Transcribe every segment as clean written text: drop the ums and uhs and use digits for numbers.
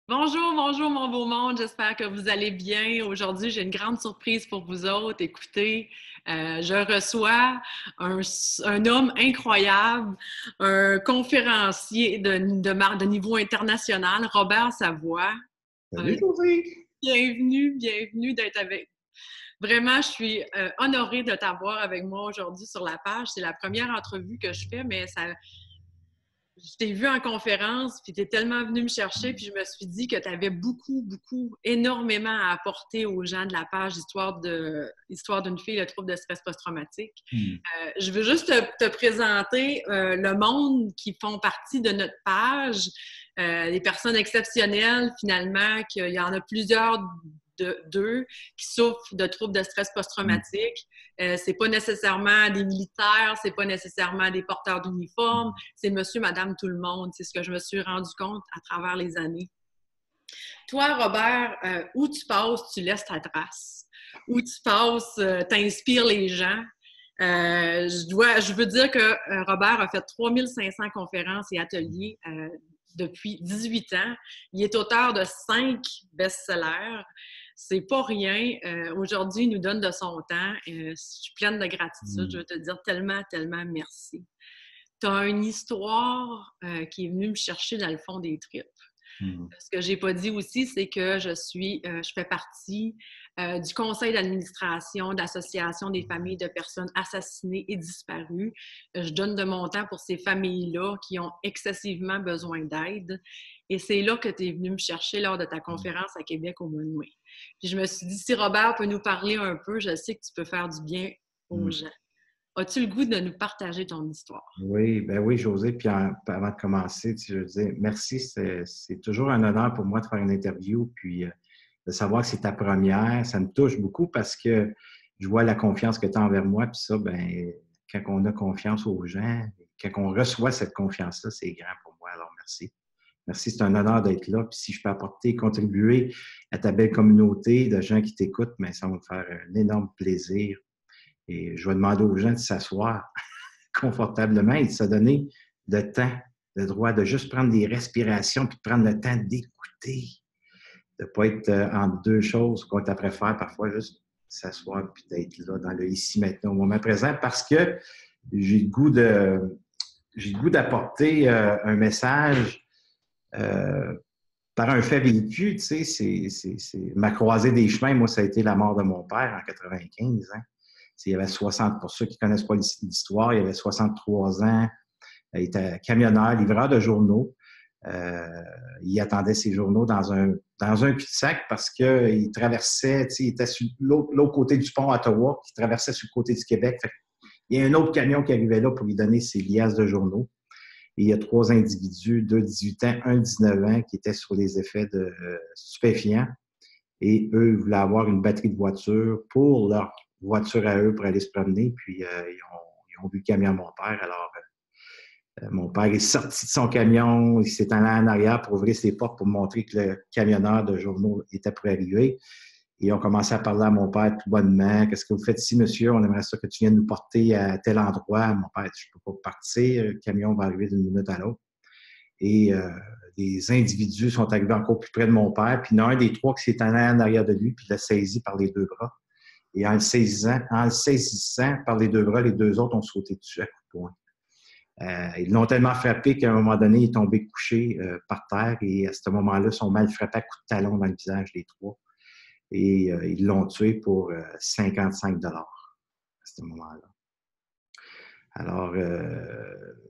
Bonjour, bonjour mon beau monde, j'espère que vous allez bien. Aujourd'hui, j'ai une grande surprise pour vous autres. Écoutez, je reçois un homme incroyable, un conférencier de niveau international, Robert Savoie. Salut Euh, José! bienvenue d'être avec. Vraiment, je suis honorée de t'avoir avec moi aujourd'hui sur la page. C'est la première entrevue que je fais, mais je t'ai vu en conférence, puis tu es tellement venu me chercher, puis je me suis dit que tu avais énormément à apporter aux gens de la page Histoire d'une fille, le trouble de stress post-traumatique. Hmm. Je veux juste te présenter le monde qui font partie de notre page, les personnes exceptionnelles, finalement, qu'il y en a plusieurs d'eux qui souffrent de troubles de stress post-traumatique. C'est pas nécessairement des militaires, c'est pas nécessairement des porteurs d'uniformes, c'est monsieur, madame, tout le monde. C'est ce que je me suis rendu compte à travers les années. Toi, Robert, où tu passes, tu laisses ta trace. Où tu passes, t'inspires les gens. Je veux dire que Robert a fait 3500 conférences et ateliers depuis 18 ans. Il est auteur de 5 best-sellers. C'est pas rien. Aujourd'hui, il nous donne de son temps. Je suis pleine de gratitude. Je veux te dire tellement, tellement merci. Tu as une histoire qui est venue me chercher dans le fond des tripes. Ce que j'ai pas dit aussi, c'est que je fais partie du conseil d'administration de l'Association des familles de personnes assassinées et disparues. Je donne de mon temps pour ces familles-là qui ont excessivement besoin d'aide. Et c'est là que tu es venu me chercher lors de ta conférence à Québec au mois de mai. Puis je me suis dit, si Robert peut nous parler un peu, je sais que tu peux faire du bien aux gens. As-tu le goût de nous partager ton histoire? Oui, ben oui, José. Puis avant de commencer, je veux dire merci. C'est toujours un honneur pour moi de faire une interview. Puis de savoir que c'est ta première, ça me touche beaucoup parce que je vois la confiance que tu as envers moi. Puis ça, ben, quand on a confiance aux gens, quand on reçoit cette confiance-là, c'est grand pour moi. Alors merci. Merci, c'est un honneur d'être là. Puis si je peux apporter, contribuer à ta belle communauté de gens qui t'écoutent, ben, ça va me faire un énorme plaisir. Et je vais demander aux gens de s'asseoir confortablement et de se donner le temps, le droit de juste prendre des respirations puis de prendre le temps d'écouter, de ne pas être entre deux choses qu'on préfère parfois juste s'asseoir puis d'être là dans le ici, maintenant, au moment présent parce que j'ai le goût d'apporter un message par un fait vécu, tu sais, c'est ma croisée des chemins. Moi, ça a été la mort de mon père en 95 ans. Il y avait 60, pour ceux qui ne connaissent pas l'histoire, il y avait 63 ans. Il était camionneur, livreur de journaux. Il attendait ses journaux dans un cul-de-sac parce qu'il traversait, il était sur l'autre côté du pont à Ottawa, qui traversait sur le côté du Québec. Il y a un autre camion qui arrivait là pour lui donner ses liasses de journaux. Et il y a 3 individus, 2 18 ans, un 19 ans, qui étaient sur les effets de stupéfiants. Et eux voulaient avoir une batterie de voiture pour leur voiture à eux pour aller se promener. Puis ils ont vu le camion à mon père. Alors, mon père est sorti de son camion, il s'est allé en arrière pour ouvrir ses portes pour montrer que le camionneur de journaux était pour arriver. Et on commençait à parler à mon père tout bonnement. Qu'est-ce que vous faites ici, monsieur? On aimerait ça que tu viennes nous porter à tel endroit. Mon père, je ne peux pas partir. Le camion va arriver d'une minute à l'autre. Et des individus sont arrivés encore plus près de mon père. Puis il y en a un des 3 qui s'est allé en arrière de lui, puis il l'a saisi par les 2 bras. Et en le saisissant par les 2 bras, les 2 autres ont sauté dessus à coups de poing. Ils l'ont tellement frappé qu'à un moment donné, il est tombé couché par terre. Et à ce moment-là, ils sont mal frappés à coups de talon dans le visage, les 3. Et ils l'ont tué pour 55 $ à ce moment-là. Alors,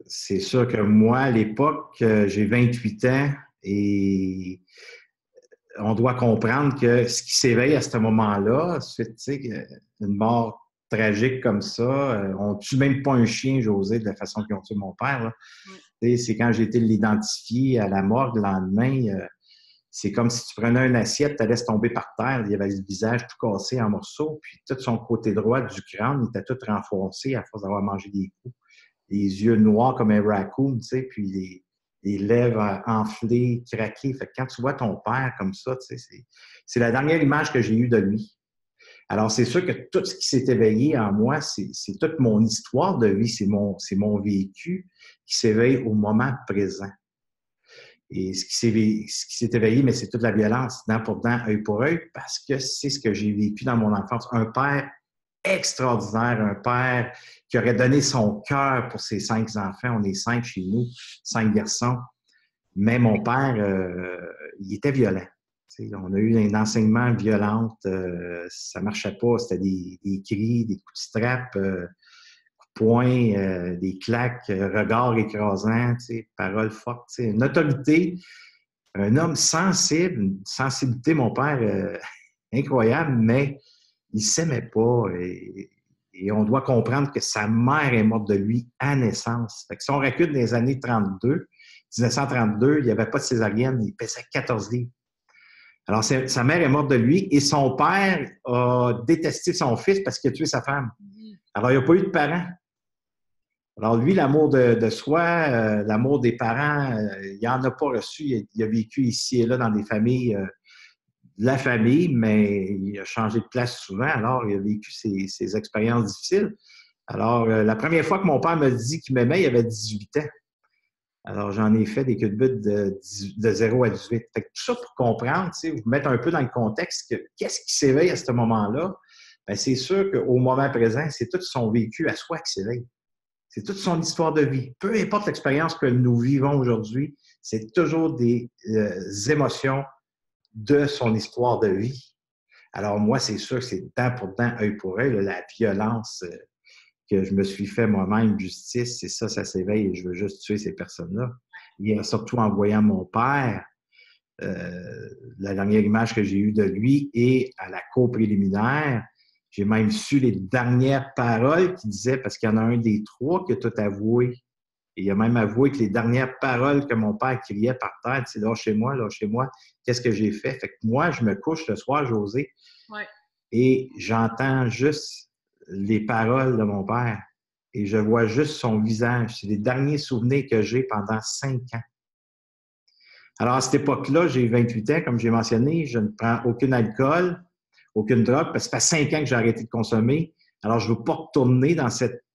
c'est sûr que moi, à l'époque, j'ai 28 ans et on doit comprendre que ce qui s'éveille à ce moment-là, c'est une mort tragique comme ça. On ne tue même pas un chien, José, de la façon qu'ils ont tué mon père. Ouais. C'est quand j'ai été l'identifier à la morgue le lendemain. C'est comme si tu prenais une assiette, tu la laisses tomber par terre, il y avait le visage tout cassé en morceaux, puis tout son côté droit du crâne, il était tout renfoncé à force d'avoir mangé des coups. Les yeux noirs comme un raccoon, tu sais, puis les lèvres enflées, craquées. Fait que quand tu vois ton père comme ça, tu sais, c'est la dernière image que j'ai eue de lui. Alors, c'est sûr que tout ce qui s'est éveillé en moi, c'est toute mon histoire de vie, c'est mon vécu qui s'éveille au moment présent. Et ce qui s'est éveillé, mais c'est toute la violence, dent pour dent, œil pour œil, parce que c'est ce que j'ai vécu dans mon enfance. Un père extraordinaire, un père qui aurait donné son cœur pour ses 5 enfants. On est 5 chez nous, 5 garçons. Mais mon père, il était violent. T'sais, on a eu un enseignement violent, ça marchait pas, c'était des cris, des coups de strap, coups de poing, des claques, regards écrasants, paroles fortes. Une autorité, un homme sensible, une sensibilité, mon père, incroyable, mais il s'aimait pas. Et on doit comprendre que sa mère est morte de lui à naissance. Fait que si on recule dans les années 1932, il n'y avait pas de césarienne, il pesait 14 livres. Alors, sa mère est morte de lui et son père a détesté son fils parce qu'il a tué sa femme. Alors, il n'y a pas eu de parents. Alors, lui, l'amour de soi, l'amour des parents, il n'en a pas reçu. Il a vécu ici et là dans des familles, de la famille, mais il a changé de place souvent. Alors, il a vécu ses expériences difficiles. Alors, la première fois que mon père me dit qu'il m'aimait, il avait 18 ans. Alors, j'en ai fait des culbutes de 0 à 18. Fait que tout ça pour comprendre, vous mettre un peu dans le contexte que qu'est-ce qui s'éveille à ce moment-là? Bien, c'est sûr qu'au moment présent, c'est tout son vécu à soi qui s'éveille. C'est toute son histoire de vie. Peu importe l'expérience que nous vivons aujourd'hui, c'est toujours des émotions de son histoire de vie. Alors, moi, c'est sûr que c'est dent pour dent, œil pour œil, la violence que je me suis fait moi-même justice, c'est ça, ça s'éveille et je veux juste tuer ces personnes-là. Et surtout en voyant mon père, la dernière image que j'ai eue de lui et à la cour préliminaire, j'ai même su les dernières paroles qu'il disait, parce qu'il y en a un des 3 qui a tout avoué. Et il a même avoué que les dernières paroles que mon père criait par terre, c'est lâchez-moi, qu'est-ce que j'ai fait? Fait que moi, je me couche le soir, José, et j'entends juste les paroles de mon père et je vois juste son visage. C'est les derniers souvenirs que j'ai pendant 5 ans. Alors, à cette époque-là, j'ai 28 ans, comme j'ai mentionné, je ne prends aucun alcool, aucune drogue, parce que ça fait 5 ans que j'ai arrêté de consommer. Alors, je ne veux pas retourner dans cette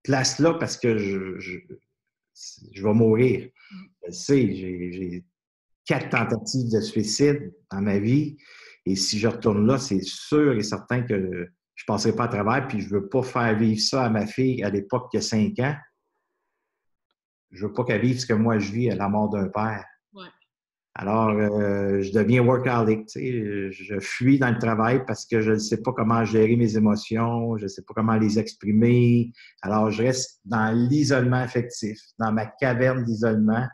place-là parce que je vais mourir. Je sais, j'ai 4 tentatives de suicide dans ma vie. Et si je retourne là, c'est sûr et certain que je ne passerai pas à travers. Puis je ne veux pas faire vivre ça à ma fille à l'époque qui a 5 ans. Je ne veux pas qu'elle vive ce que moi je vis à la mort d'un père. Ouais. Alors, je deviens workaholic. Je fuis dans le travail parce que je ne sais pas comment gérer mes émotions, je ne sais pas comment les exprimer. Alors, je reste dans l'isolement affectif, dans ma caverne d'isolement.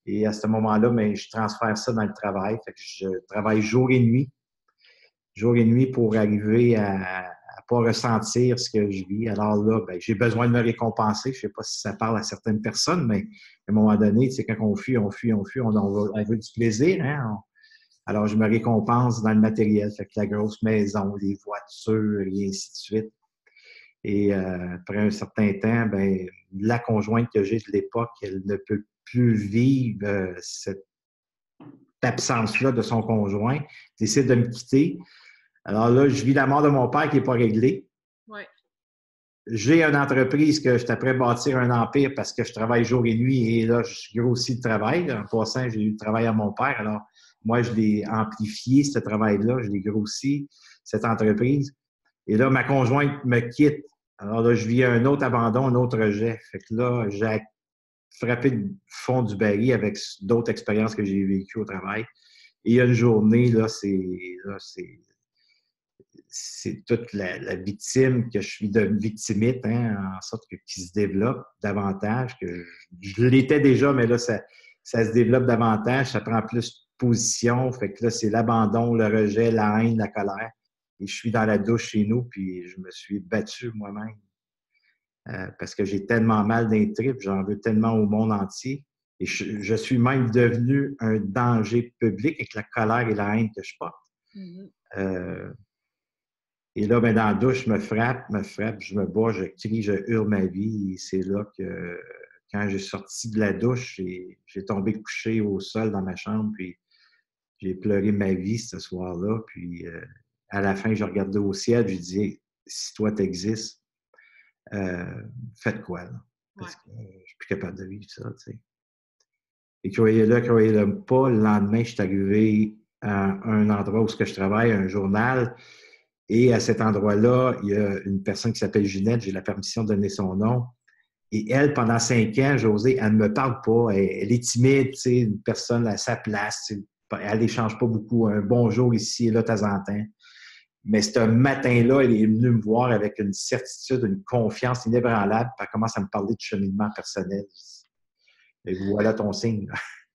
Et à ce moment-là, mais je transfère ça dans le travail. Fait que je travaille jour et nuit pour arriver à pas ressentir ce que je vis. Alors là, ben, j'ai besoin de me récompenser. Je ne sais pas si ça parle à certaines personnes, mais à un moment donné, tu sais, quand on fuit, on veut du plaisir. Hein? Alors, je me récompense dans le matériel. Fait que la grosse maison, les voitures et ainsi de suite. Et après un certain temps, ben, la conjointe que j'ai de l'époque, elle ne peut plus vivre cette absence-là de son conjoint, décide de me quitter. Alors là, je vis la mort de mon père qui n'est pas réglée. Ouais. J'ai une entreprise que je suis prêt à bâtir un empire parce que je travaille jour et nuit et là, je grossis le travail. En passant, j'ai eu le travail à mon père. Alors, moi, je l'ai amplifié, ce travail-là. Je l'ai grossi, cette entreprise. Et là, ma conjointe me quitte. Alors là, je vis un autre abandon, un autre rejet. Fait que là, j'ai frappé le fond du baril avec d'autres expériences que j'ai vécues au travail. Et il y a une journée, c'est toute la victime que je suis de victimite, hein, en sorte qui se développe davantage. Que je l'étais déjà, mais là, ça se développe davantage, ça prend plus position. Fait que là, c'est l'abandon, le rejet, la haine, la colère. Et je suis dans la douche chez nous, puis je me suis battu moi-même. Parce que j'ai tellement mal d'un trip, j'en veux tellement au monde entier. Et je suis même devenu un danger public avec la colère et la haine que je porte. Mm-hmm. Et là, ben, dans la douche, je me frappe, je me bats, je crie, je hurle ma vie. Et c'est là que, quand j'ai sorti de la douche, j'ai tombé couché au sol dans ma chambre, puis j'ai pleuré ma vie ce soir-là. Puis à la fin, je regardais au ciel, je disais, si toi t'existes, faites quoi, là? Parce que je suis plus capable de vivre ça, tu sais. Et croyez-le pas, le lendemain, je suis arrivé à un endroit où je travaille, un journal, et à cet endroit-là, il y a une personne qui s'appelle Ginette, j'ai la permission de donner son nom. Et elle, pendant 5 ans, Josée, elle ne me parle pas. Elle est timide, tu sais, une personne à sa place. Elle n'échange pas beaucoup. Un bonjour ici et là, de temps en temps. Mais ce matin-là, elle est venue me voir avec une certitude, une confiance inébranlable. Puis elle commence à me parler de cheminement personnel. Et voilà ton signe.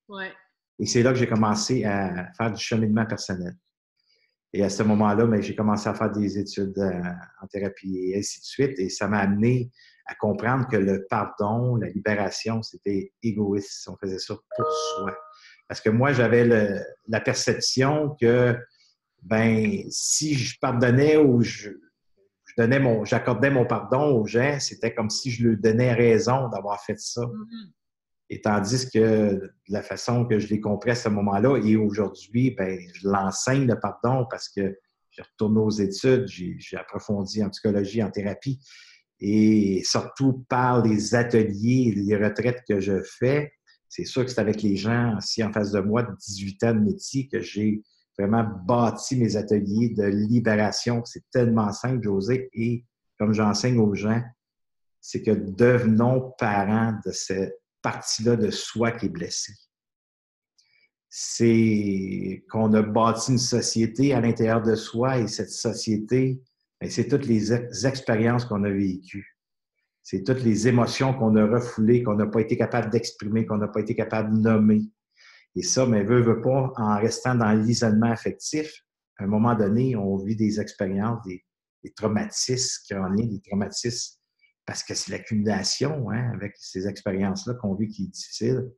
Ouais. Et c'est là que j'ai commencé à faire du cheminement personnel. Et à ce moment-là, bien, j'ai commencé à faire des études en thérapie et ainsi de suite. Et ça m'a amené à comprendre que le pardon, la libération, c'était égoïste. On faisait ça pour soi. Parce que moi, j'avais la perception que, ben, si je pardonnais ou j'accordais mon pardon aux gens, c'était comme si je leur donnais raison d'avoir fait ça. Mm-hmm. Et tandis que de la façon que je l'ai compris à ce moment-là et aujourd'hui, ben, je l'enseigne le pardon parce que j'ai retourné aux études, j'ai approfondi en psychologie, en thérapie et surtout par les ateliers, les retraites que je fais. C'est sûr que c'est avec les gens assis en face de moi de 18 ans de métier que j'ai vraiment bâti mes ateliers de libération. C'est tellement simple, José, et comme j'enseigne aux gens, c'est que devenons parents de cette partie-là de soi qui est blessée. C'est qu'on a bâti une société à l'intérieur de soi et cette société, bien, c'est toutes les expériences qu'on a vécues. C'est toutes les émotions qu'on a refoulées, qu'on n'a pas été capable d'exprimer, qu'on n'a pas été capable de nommer. Et ça, mais veut pas, en restant dans l'isolement affectif, à un moment donné, on vit des expériences, des traumatismes crâniens, des traumatismes parce que c'est l'accumulation avec ces expériences-là qu'on vit qui est difficile.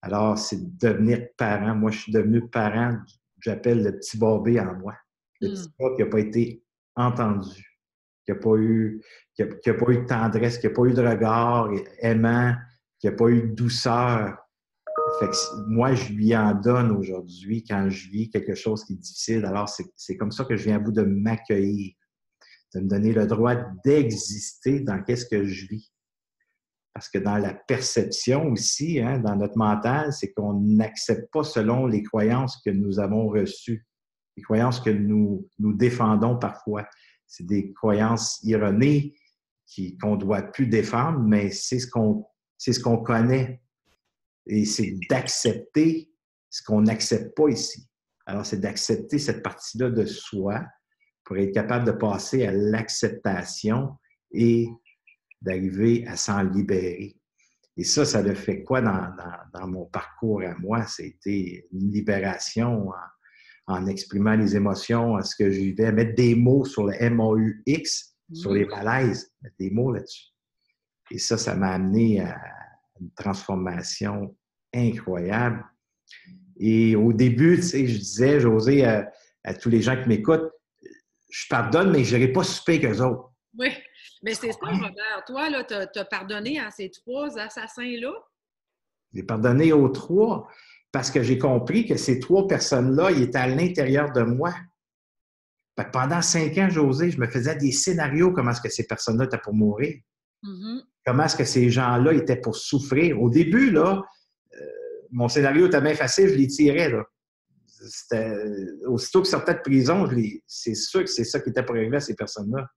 Alors, c'est de devenir parent. Moi, je suis devenu parent, j'appelle le petit bébé en moi. Le petit gars qui n'a pas été entendu, qui n'a pas eu de tendresse, qui n'a pas eu de regard aimant, qui n'a pas eu de douceur. Fait que moi, je lui en donne aujourd'hui quand je vis quelque chose qui est difficile. Alors, c'est comme ça que je viens à bout de m'accueillir, de me donner le droit d'exister dans qu'est-ce que je vis. Parce que dans la perception aussi, dans notre mental, c'est qu'on n'accepte pas selon les croyances que nous avons reçues, les croyances que nous défendons parfois. C'est des croyances erronées qu'on ne doit plus défendre, mais c'est ce qu'on connaît. Et c'est d'accepter ce qu'on n'accepte pas ici. Alors, c'est d'accepter cette partie-là de soi pour être capable de passer à l'acceptation et d'arriver à s'en libérer. Et ça a fait quoi dans mon parcours à moi? C'était une libération en exprimant les émotions, ce que je vivais, mettre des mots sur le MAUX, sur les malaises, mettre des mots là-dessus. Et ça m'a amené à une transformation incroyable. Et au début, tu sais, je disais, José, à tous les gens qui m'écoutent, je pardonne, mais je n'irai pas souper qu'eux autres. Oui, mais c'est ça, Robert. Toi, là, tu as pardonné à ces 3 assassins-là? J'ai pardonné aux 3 parce que j'ai compris que ces 3 personnes-là, ils étaient à l'intérieur de moi. Fait que pendant 5 ans, José, je me faisais des scénarios comment est-ce que ces personnes-là étaient pour mourir. Mm-hmm. Comment est-ce que ces gens-là étaient pour souffrir. Au début, là, mon scénario était bien facile, je les tirais. Là. Aussitôt que je sortais de prison, c'est sûr que c'est ça qui était pour arriver à ces personnes-là.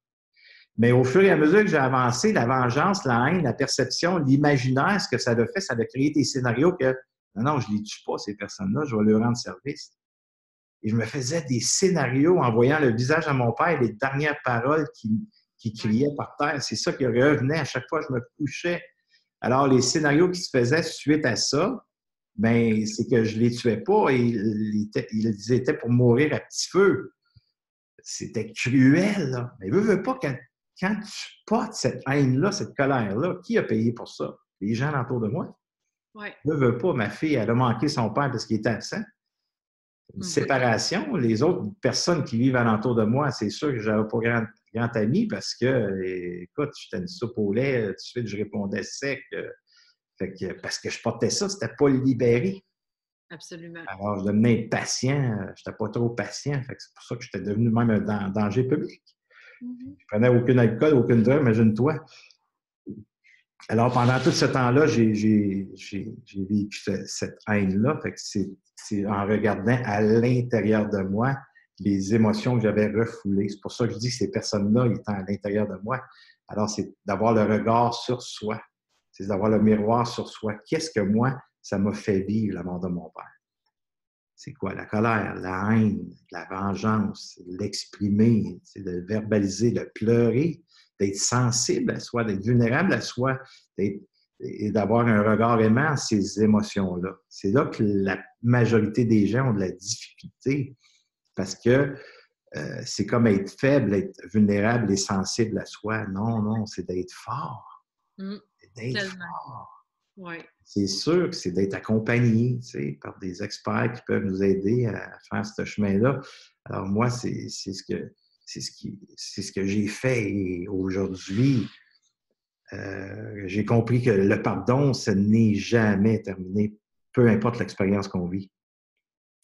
Mais au fur et à mesure que j'ai avancé, la vengeance, la haine, la perception, l'imaginaire, ce que ça a fait, ça a créé des scénarios que non, je ne les tue pas, ces personnes-là, je vais leur rendre service. Et je me faisais des scénarios en voyant le visage à mon père, les dernières paroles qui criaient par terre. C'est ça qui revenait à chaque fois que je me couchais. Alors, les scénarios qui se faisaient suite à ça, ben, c'est que je ne les tuais pas et ils étaient pour mourir à petit feu. C'était cruel, là. Mais veux pas, quand tu portes cette haine-là, cette colère-là, qui a payé pour ça? Les gens autour de moi. Ouais. Veux pas, ma fille, elle a manqué son père parce qu'il était absent. Une séparation, les autres personnes qui vivent alentour de moi, c'est sûr que je n'avais pas grand ami parce que, écoute, j'étais une soupe au lait, tout de suite, je répondais sec. Parce que je portais ça, c'était pas libéré. Absolument. Alors, je devenais impatient, je n'étais pas trop patient. C'est pour ça que j'étais devenu même un danger public. Je prenais aucun alcool, aucune drogue, imagine-toi. Alors, pendant tout ce temps-là, j'ai vécu cette haine-là. Fait que c'est en regardant à l'intérieur de moi les émotions que j'avais refoulées. C'est pour ça que je dis que ces personnes-là étant à l'intérieur de moi. Alors, c'est d'avoir le regard sur soi. C'est d'avoir le miroir sur soi. Qu'est-ce que moi, ça m'a fait vivre, la mort de mon père? C'est quoi? La colère, la haine, la vengeance, l'exprimer, de verbaliser, de pleurer, d'être sensible à soi, d'être vulnérable à soi, et d'avoir un regard aimant à ces émotions-là. C'est là que la majorité des gens ont de la difficulté parce que c'est comme être faible, être vulnérable et sensible à soi. Non, non, c'est d'être fort. C'est d'être fort. Ouais. C'est sûr que c'est d'être accompagné, tu sais, par des experts qui peuvent nous aider à faire ce chemin-là. Alors moi, c'est ce que j'ai fait. Et aujourd'hui, j'ai compris que le pardon, ce n'est jamais terminé, peu importe l'expérience qu'on vit.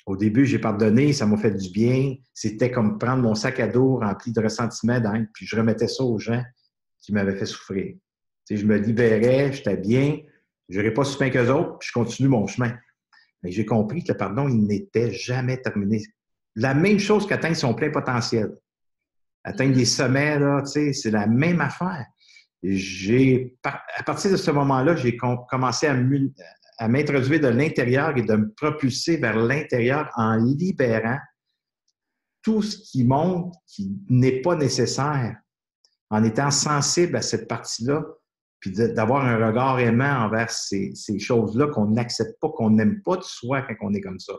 Au début, j'ai pardonné, ça m'a fait du bien. C'était comme prendre mon sac à dos rempli de ressentiments, puis je remettais ça aux gens qui m'avaient fait souffrir. Tu sais, je me libérais, j'étais bien, je n'irais pas si bien qu'eux autres, puis je continue mon chemin. Mais j'ai compris que le pardon, il n'était jamais terminé. La même chose qu'atteindre son plein potentiel. Atteindre des sommets, là, tu sais, c'est la même affaire. À partir de ce moment-là, j'ai commencé à m'introduire de l'intérieur et de me propulser vers l'intérieur en libérant tout ce qui monte, qui n'est pas nécessaire, en étant sensible à cette partie-là, puis d'avoir un regard aimant envers ces choses-là qu'on n'accepte pas, qu'on n'aime pas de soi quand on est comme ça.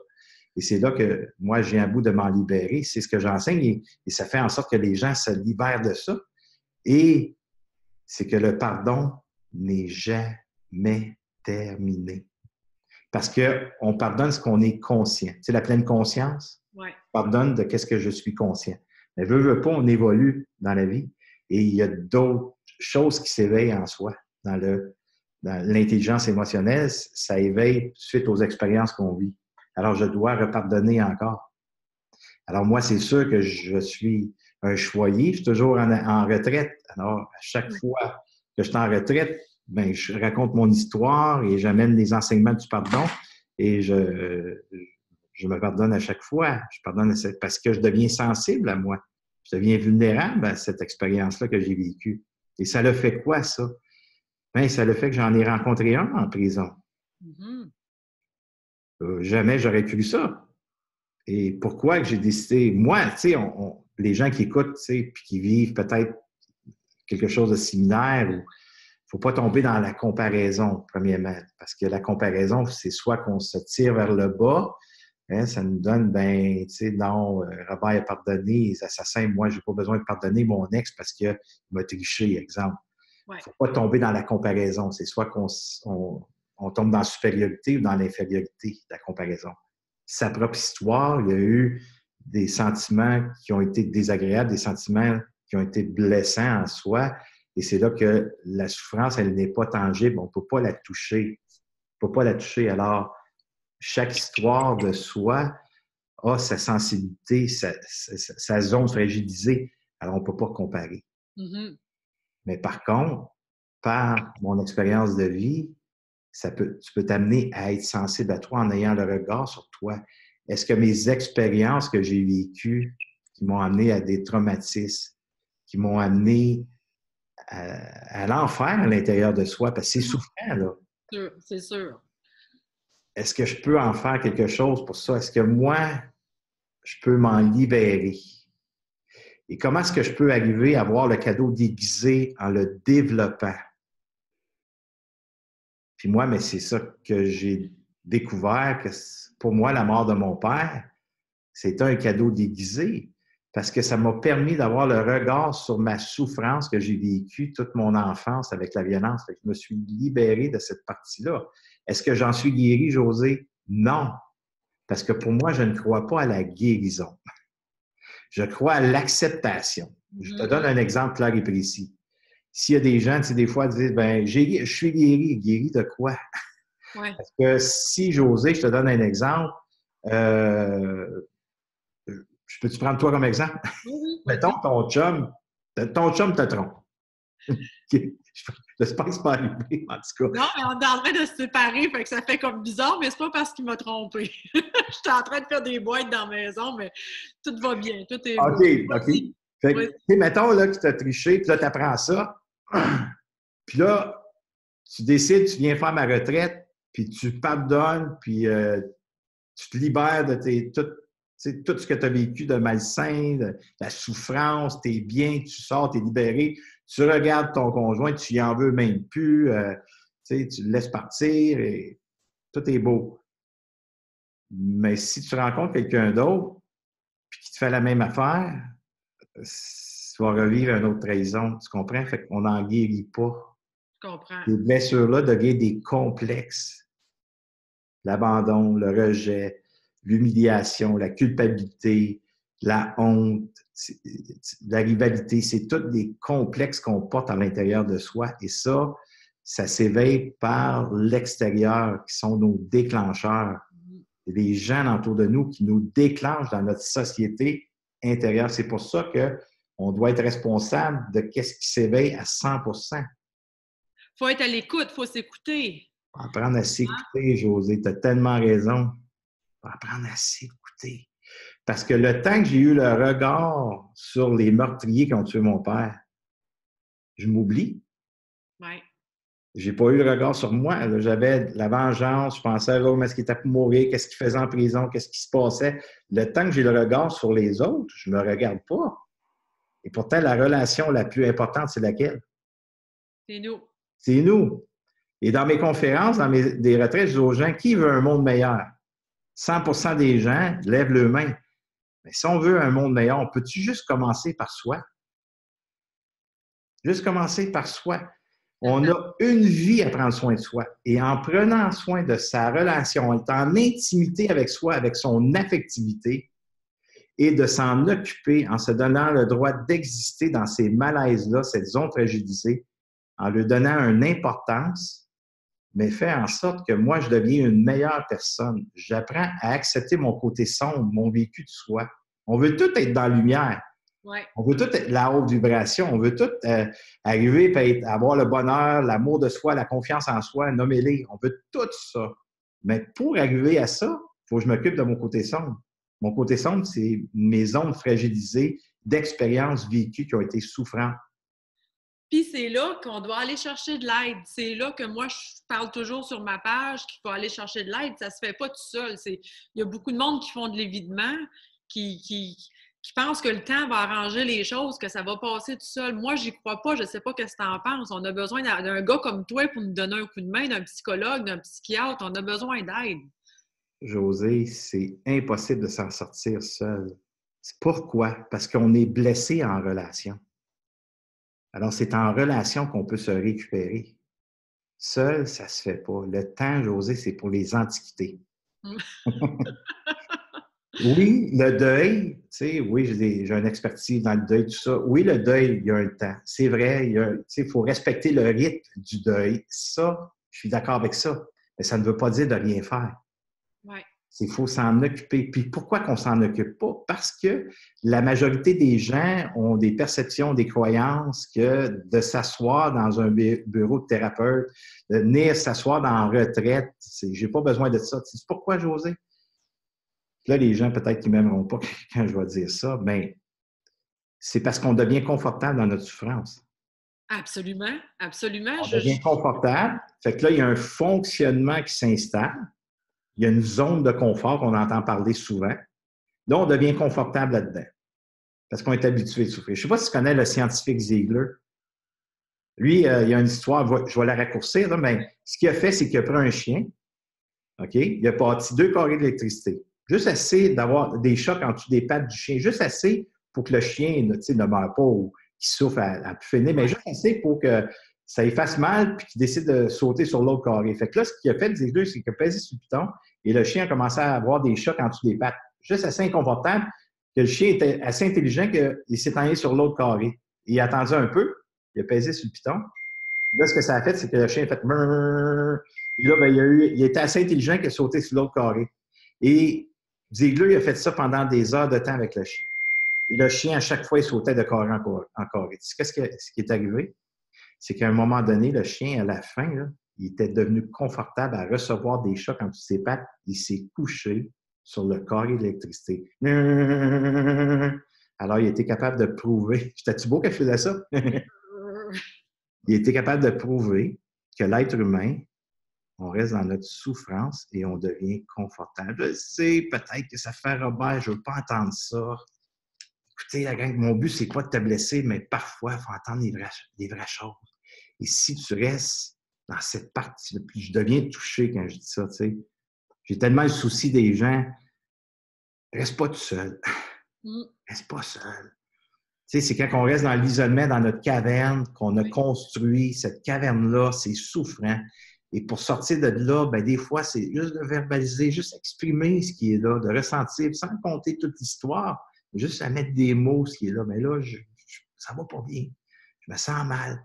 Et c'est là que moi, j'ai un bout de m'en libérer. C'est ce que j'enseigne et ça fait en sorte que les gens se libèrent de ça. Et c'est que le pardon n'est jamais terminé. Parce qu'on pardonne ce qu'on est conscient. Tu sais, la pleine conscience, ouais. Pardonne de qu'est-ce que je suis conscient. Mais veux pas, on évolue dans la vie et il y a d'autres choses qui s'éveillent en soi. Dans l'intelligence émotionnelle, ça éveille suite aux expériences qu'on vit. Alors, je dois repardonner encore. Alors, moi, c'est sûr que je suis un choyé. Je suis toujours en retraite. Alors, à chaque fois que je suis en retraite, ben, je raconte mon histoire et j'amène les enseignements du pardon et je me pardonne à chaque fois. Je pardonne parce que je deviens sensible à moi. Je deviens vulnérable à cette expérience-là que j'ai vécue. Et ça l'a fait quoi, ça? Ben, ça l'a fait que j'en ai rencontré un en prison. Jamais j'aurais cru ça. Et pourquoi que j'ai décidé, moi, tu sais, les gens qui écoutent, tu sais, puis qui vivent peut-être quelque chose de similaire, il ne faut pas tomber dans la comparaison, premièrement, parce que la comparaison, c'est soit qu'on se tire vers le bas, hein, ça nous donne, ben, tu sais, non, Robert a pardonné, les assassins, moi, je n'ai pas besoin de pardonner mon ex parce qu'il m'a triché, exemple. Il ne faut pas tomber dans la comparaison. C'est soit qu'on tombe dans la supériorité ou dans l'infériorité de la comparaison. Sa propre histoire, il y a eu des sentiments qui ont été désagréables, des sentiments qui ont été blessants en soi. Et c'est là que la souffrance, elle n'est pas tangible. On ne peut pas la toucher. On ne peut pas la toucher. Alors, chaque histoire de soi a sa sensibilité, sa zone fragilisée. Alors, on ne peut pas comparer. Mais par contre, par mon expérience de vie, tu peux t'amener à être sensible à toi en ayant le regard sur toi. Est-ce que mes expériences que j'ai vécues, qui m'ont amené à des traumatismes, qui m'ont amené à l'enfer à l'intérieur de soi, parce que c'est souffrant, là. C'est sûr. Est-ce que je peux en faire quelque chose pour ça? Est-ce que moi, je peux m'en libérer? Et comment est-ce que je peux arriver à voir le cadeau déguisé en le développant? Puis moi, mais c'est ça que j'ai découvert, que pour moi, la mort de mon père, c'était un cadeau déguisé parce que ça m'a permis d'avoir le regard sur ma souffrance que j'ai vécue toute mon enfance avec la violence. Fait que je me suis libéré de cette partie-là. Est-ce que j'en suis guéri, José? Non. Parce que pour moi, je ne crois pas à la guérison. Je crois à l'acceptation. Je te donne un exemple clair et précis. S'il y a des gens, tu sais, des fois, disent, ben, je suis guéri. Guéri de quoi? Ouais. Parce que si, José, je te donne un exemple, je peux-tu prendre toi comme exemple? Oui. Mettons, ton chum te trompe. J'espère que c'est pas arrivé, en tout cas. Non, mais on est en train de se séparer, fait que ça fait comme bizarre, mais c'est pas parce qu'il m'a trompé. J'étais en train de faire des boîtes dans la maison, mais tout va bien, tout est beau. OK, OK. Vas-y. Fait que, Vas-y. tu sais, mettons là, que tu as triché, puis là, tu apprends ça. Puis là, tu décides, tu viens faire ma retraite, puis tu pardonnes, puis tu te libères de tout ce que tu as vécu de malsain, de la souffrance, tu es bien, tu sors, tu es libéré. Tu regardes ton conjoint, tu y en veux même plus, tu le laisses partir et tout est beau. Mais si tu rencontres quelqu'un d'autre, puis qui te fait la même affaire, tu vas revivre une autre trahison, tu comprends? Fait qu'on n'en guérit pas. Je comprends. Ces blessures-là deviennent des complexes. L'abandon, le rejet, l'humiliation, la culpabilité, la honte, la rivalité, c'est tous des complexes qu'on porte à l'intérieur de soi. Et ça s'éveille par l'extérieur, qui sont nos déclencheurs. Il y a des gens autour de nous qui nous déclenchent dans notre société intérieure. C'est pour ça qu'on doit être responsable de ce qui s'éveille à 100%. Il faut être à l'écoute, il faut s'écouter. Apprendre à s'écouter, José, tu as tellement raison. Apprendre à s'écouter. Parce que le temps que j'ai eu le regard sur les meurtriers qui ont tué mon père, je m'oublie. Ouais. J'ai pas eu le regard sur moi. J'avais la vengeance, je pensais à l'homme, est-ce qu'il était pour mourir, qu'est-ce qu'il faisait en prison, qu'est-ce qui se passait. Le temps que j'ai le regard sur les autres, je me regarde pas. Et pourtant, la relation la plus importante, c'est laquelle? C'est nous. C'est nous. Et dans mes conférences, des retraites, je dis aux gens, qui veut un monde meilleur? 100% des gens lèvent leurs mains. Mais si on veut un monde meilleur, on peut-tu juste commencer par soi? Juste commencer par soi. On a une vie à prendre soin de soi. Et en prenant soin de sa relation, en étant en intimité avec soi, avec son affectivité, et de s'en occuper en se donnant le droit d'exister dans ces malaises-là, cette zone fragilisée, en lui donnant une importance, mais fait en sorte que moi, je deviens une meilleure personne. J'apprends à accepter mon côté sombre, mon vécu de soi. On veut tout être dans la lumière. Ouais. On veut tout être la haute vibration. On veut tout arriver à avoir le bonheur, l'amour de soi, la confiance en soi, nommer-les. On veut tout ça. Mais pour arriver à ça, il faut que je m'occupe de mon côté sombre. Mon côté sombre, c'est mes zones fragilisées d'expériences vécues qui ont été souffrantes. Puis c'est là qu'on doit aller chercher de l'aide. C'est là que moi, je parle toujours sur ma page qu'il faut aller chercher de l'aide. Ça se fait pas tout seul. Il y a beaucoup de monde qui font de l'évitement, qui pensent que le temps va arranger les choses, que ça va passer tout seul. Moi, j'y crois pas. Je sais pas ce que tu en penses. On a besoin d'un gars comme toi pour nous donner un coup de main, d'un psychologue, d'un psychiatre. On a besoin d'aide. José, c'est impossible de s'en sortir seul. Pourquoi? Parce qu'on est blessé en relation. Alors, c'est en relation qu'on peut se récupérer. Seul, ça ne se fait pas. Le temps, José, c'est pour les antiquités. Oui, le deuil, tu sais, oui, j'ai une expertise dans le deuil, tout ça. Oui, le deuil, il y a un temps. C'est vrai, il faut respecter le rythme du deuil. Ça, je suis d'accord avec ça. Mais ça ne veut pas dire de rien faire. Ouais. Il faut s'en occuper. Puis pourquoi qu'on s'en occupe pas? Parce que la majorité des gens ont des perceptions, des croyances que de s'asseoir dans un bureau de thérapeute, de venir s'asseoir dans la retraite, j'ai pas besoin de ça. C'est pourquoi, José? Là, les gens, peut-être qu'ils m'aimeront pas quand je vais dire ça, mais c'est parce qu'on devient confortable dans notre souffrance. Absolument, absolument. On devient confortable. Fait que là, il y a un fonctionnement qui s'installe. Il y a une zone de confort qu'on entend parler souvent. Là, on devient confortable là-dedans parce qu'on est habitué de souffrir. Je ne sais pas si tu connais le scientifique Ziegler. Lui, il y a une histoire, je vais la raccourcir, là, mais ce qu'il a fait, c'est qu'il a pris un chien, OK? Il a bâti 2 carrés d'électricité. Juste assez d'avoir des chocs en dessous des pattes du chien, juste assez pour que le chien ne meure pas ou qu'il souffre à plus finir, mais juste assez pour que ça lui fasse mal puis qu'il décide de sauter sur l'autre carré. Fait que là, ce qu'il a fait, Ziegler, c'est qu'il a pesé sur le piton et le chien a commencé à avoir des chocs en dessous des pattes. Juste assez inconfortable que le chien était assez intelligent qu'il s'est enlevé sur l'autre carré. Il a attendu un peu, il a pesé sur le piton. Là, ce que ça a fait, c'est que le chien a fait mrrr. Et là, ben, il était assez intelligent qu'il a sauté sur l'autre carré. Et Ziegler, il a fait ça pendant des heures de temps avec le chien. Et le chien, à chaque fois, il sautait de carré en carré. Tu sais ce qui est arrivé? c'est qu'à un moment donné, le chien, à la fin, là, il était devenu confortable à recevoir des chocs en dessous de ses pattes. Il s'est couché sur le carré d'électricité. Alors, il était capable de prouver. J'étais-tu beau quand je faisais ça? Il était capable de prouver que l'être humain, on reste dans notre souffrance et on devient confortable. Je sais, peut-être que ça fait Robert, je ne veux pas entendre ça. Écoutez, la gang, mon but, c'est pas de te blesser, mais parfois, il faut entendre les vraies choses. Et si tu restes dans cette partie, puis je deviens touché quand je dis ça, tu sais. J'ai tellement le souci des gens. Reste pas tout seul. Reste pas seul. Tu sais, c'est quand on reste dans l'isolement, dans notre caverne, qu'on a construit, cette caverne-là, c'est souffrant. Et pour sortir de là, ben des fois, c'est juste de verbaliser, juste exprimer ce qui est là, de ressentir, sans compter toute l'histoire, juste à mettre des mots, ce qui est là. Mais là, ça va pas bien. Je me sens mal.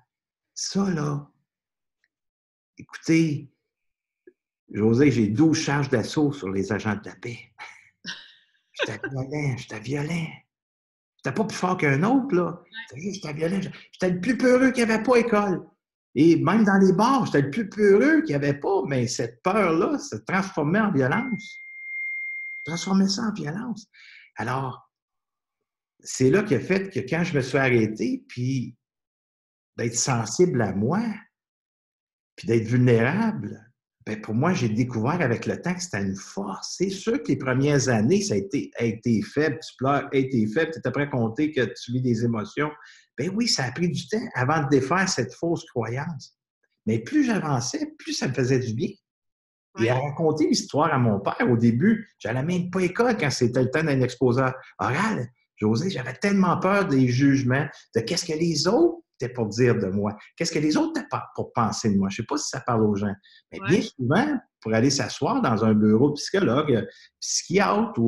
Ça, là, écoutez, José, j'ai 12 charges d'assaut sur les agents de la paix. J'étais violent. J'étais pas plus fort qu'un autre, là. J'étais violent. J'étais le plus peureux qu'il n'y avait pas école. Et même dans les bars, j'étais le plus peureux qu'il n'y avait pas, mais cette peur-là se transformait en violence. Transformait ça en violence. Alors, c'est là qu'il a fait que quand je me suis arrêté, puis d'être sensible à moi, puis d'être vulnérable, bien, pour moi, j'ai découvert avec le temps que c'était une force. C'est sûr que les premières années, ça a été faible, tu pleures, été faible, tu es après à compter que tu vis des émotions. Bien oui, ça a pris du temps avant de défaire cette fausse croyance. Mais plus j'avançais, plus ça me faisait du bien. Et à raconter l'histoire à mon père, au début, j'allais même pas à l'école quand c'était le temps d'un exposé oral. José, j'avais tellement peur des jugements, de qu'est-ce que les autres étaient pour dire de moi, qu'est-ce que les autres étaient pour penser de moi. Je sais pas si ça parle aux gens. Mais bien souvent, pour aller s'asseoir dans un bureau de psychologue, psychiatre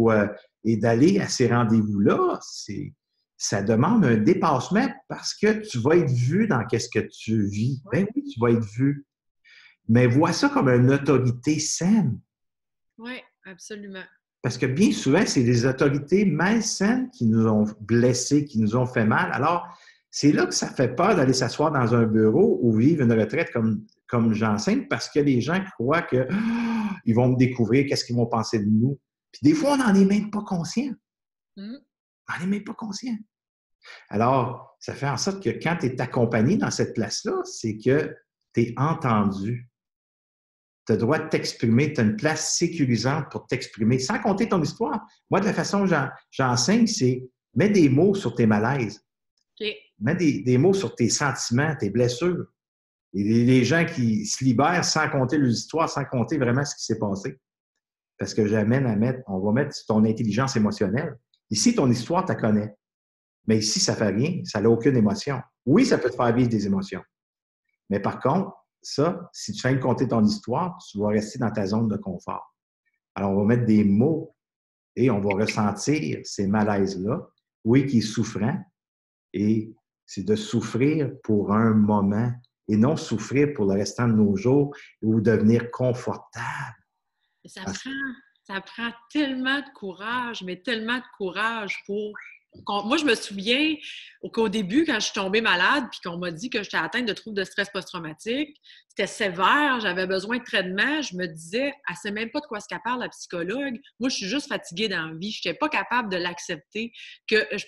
et d'aller à ces rendez-vous-là, ça demande un dépassement parce que tu vas être vu dans qu'est-ce que tu vis. Ben oui, tu vas être vu. Mais vois ça comme une autorité saine. Oui, absolument. Parce que bien souvent, c'est des autorités malsaines qui nous ont blessés, qui nous ont fait mal. Alors, c'est là que ça fait peur d'aller s'asseoir dans un bureau ou vivre une retraite comme j'enseigne parce que les gens croient qu'ils vont me découvrir, qu'est-ce qu'ils vont penser de nous. Puis des fois, on n'en est même pas conscient. On n'en est même pas conscient. Alors, ça fait en sorte que quand tu es accompagné dans cette place-là, c'est que tu es entendu. Tu as le droit de t'exprimer, tu as une place sécurisante pour t'exprimer, sans compter ton histoire. Moi, de la façon dont j'enseigne, c'est mets des mots sur tes malaises. Okay. Mets des mots sur tes sentiments, tes blessures. Et les gens qui se libèrent sans compter leurs histoires, sans compter vraiment ce qui s'est passé. Parce que on va mettre ton intelligence émotionnelle. Ici, ton histoire, tu la connais. Mais ici, ça ne fait rien, ça n'a aucune émotion. Oui, ça peut te faire vivre des émotions. Mais par contre, ça, si tu viens de compter ton histoire, tu vas rester dans ta zone de confort. Alors, on va mettre des mots et on va ressentir ces malaises-là. Oui, qui est souffrant. Et c'est de souffrir pour un moment et non souffrir pour le restant de nos jours ou devenir confortable. Ça prend tellement de courage, mais tellement de courage pour... Moi, je me souviens qu'au début, quand je suis tombée malade puis qu'on m'a dit que j'étais atteinte de troubles de stress post-traumatique, c'était sévère, j'avais besoin de traitement, je me disais, elle ne sait même pas de quoi qu'elle parle, la psychologue. Moi, je suis juste fatiguée dans la vie. Je n'étais pas capable de l'accepter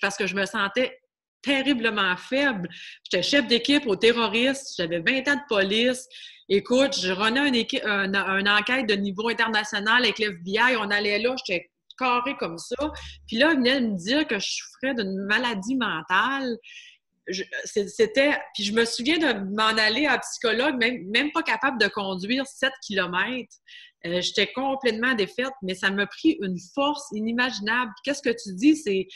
parce que je me sentais terriblement faible. J'étais chef d'équipe aux terroristes, j'avais 20 ans de police. Écoute, je renais une enquête de niveau international avec l'FBI. On allait là, j'étais carré comme ça. Puis là, il venait de me dire que je souffrais d'une maladie mentale. Puis je me souviens de m'en aller à un psychologue, même pas capable de conduire 7 kilomètres. J'étais complètement défaite, mais ça m'a pris une force inimaginable. Qu'est-ce que tu dis? C'est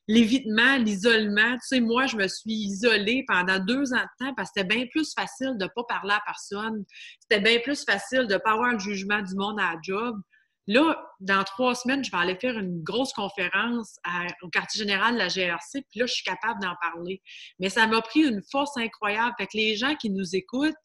l'évitement, l'isolement. Tu sais, moi, je me suis isolée pendant 2 ans de temps parce que c'était bien plus facile de ne pas parler à personne. C'était bien plus facile de ne pas avoir le jugement du monde à la job. Là, dans 3 semaines, je vais aller faire une grosse conférence au quartier général de la GRC, puis là, je suis capable d'en parler. Mais ça m'a pris une force incroyable. Fait que les gens qui nous écoutent,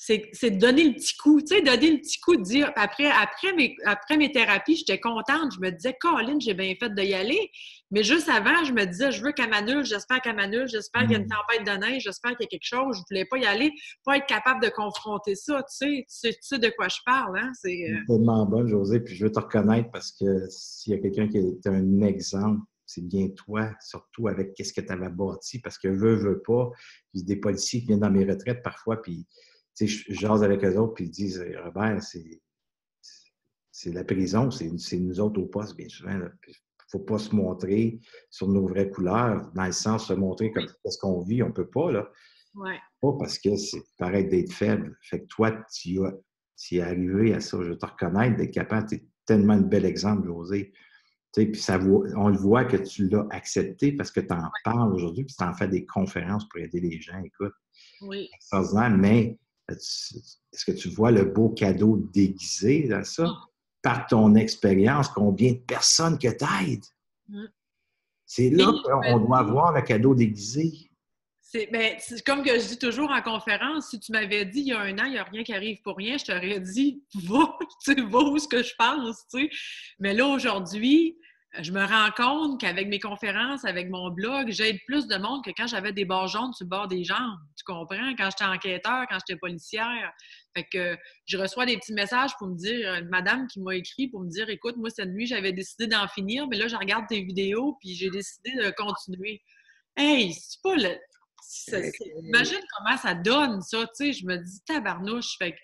c'est de donner le petit coup, tu sais, donner le petit coup, de dire, après mes thérapies, j'étais contente, je me disais, Colin, j'ai bien fait d'y aller, mais juste avant, je me disais, je veux qu'elle m'annule, j'espère qu'elle m'annule, j'espère qu'il y a une tempête de neige, j'espère qu'il y a quelque chose, je voulais pas y aller, pas être capable de confronter ça, tu sais de quoi je parle, hein, C'est tellement bonne, Josée, puis je veux te reconnaître parce que s'il y a quelqu'un qui est un exemple, c'est bien toi, surtout avec qu'est-ce que tu avais bâti, parce que veux pas, il y a des policiers qui viennent dans mes retraites parfois, puis tu sais, je jase avec eux autres, puis ils disent, Robert, c'est la prison, c'est nous autres au poste, bien souvent. Il ne faut pas se montrer sur nos vraies couleurs, dans le sens de se montrer comme ce qu'on vit, on ne peut pas, là. Ouais. Pas parce que c'est pareil d'être faible. Fait que toi, tu es arrivé à ça, je veux te reconnaître, d'être capable, tu es tellement un bel exemple, José. Tu sais, puis on le voit que tu l'as accepté parce que tu en parles aujourd'hui, puis tu en fais des conférences pour aider les gens. Écoute, Oui. extraordinaire, mais est-ce que tu vois le beau cadeau déguisé dans ça? Par ton expérience, combien de personnes que tu aides? C'est là qu'on doit voir le cadeau déguisé. C'est comme que je dis toujours en conférence, si tu m'avais dit il y a un an, il n'y a rien qui arrive pour rien, je t'aurais dit, va, tu sais, va où ce que je pense, tu sais. Mais là, aujourd'hui, je me rends compte qu'avec mes conférences, avec mon blog, j'aide plus de monde que quand j'avais des barres jaunes sur le bord des jambes. Tu comprends? Quand j'étais enquêteur, quand j'étais policière. Fait que je reçois des petits messages pour me dire, une madame qui m'a écrit pour me dire, écoute, moi, cette nuit, j'avais décidé d'en finir, mais là, je regarde tes vidéos, puis j'ai décidé de continuer. Hey, c'est pas le. Imagine comment ça donne, ça, tu sais. Je me dis, tabarnouche. Fait que,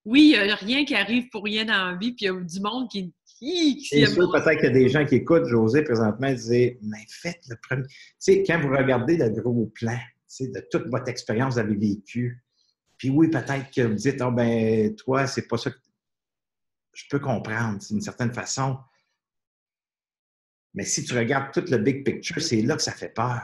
oui, il n'y a rien qui arrive pour rien dans la vie, puis il y a du monde qui C'est sûr, peut-être qu'il y a des gens qui écoutent José présentement et disent, mais faites le premier. Tu sais, quand vous regardez le gros plan, tu sais, de toute votre expérience que vous avez vécue, puis oui, peut-être que vous dites, oh, ben, toi, c'est pas ça que. Je peux comprendre, d'une certaine façon. Mais si tu regardes tout le big picture, c'est là que ça fait peur.